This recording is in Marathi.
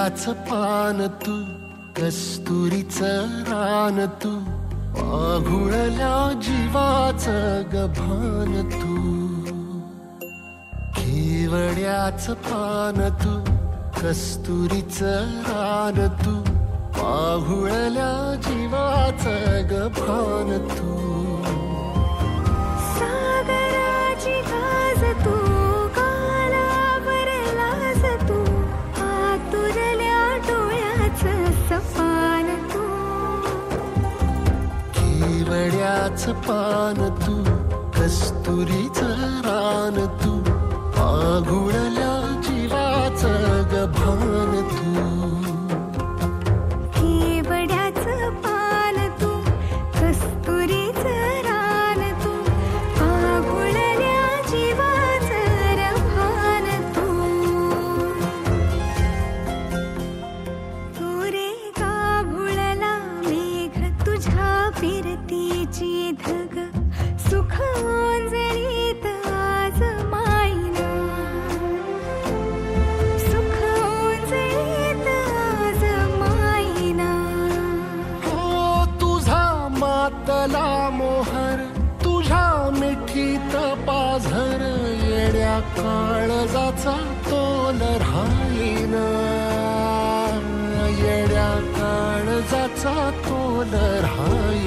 केवड्याचं पान तू, कस्तुरीचं रान तू, आघुळल्या जीवाचं गभान तू. केवड्याचं पान तू, कस्तुरीचं रान तू, आघुळल्या जीवाचं गभान तू. सागराची गाज तू, कालावरलास तू, आतुरल्या डोळ्याचं सपान तू. केवड्याचं पान तू, कस्तुरीचं रान तू, आघुळल्या जीवाचं गभान तू. केवड्याचं पान तू, कस्तुरीचं रान तू, आघुळल्या जीवाचं रभान तू. तू रे गाभुळला मेघ तुझ्या फिरतीची धग, सुख ओंजळीत आज मायना, सुख ओंजळीत आज मायना. हो तुझा मातला मोहर, तुझ्या मिठीत पाझर, येड्या काळजाचा तोल राहीना, येड्या काळजाचा तोल राहीना.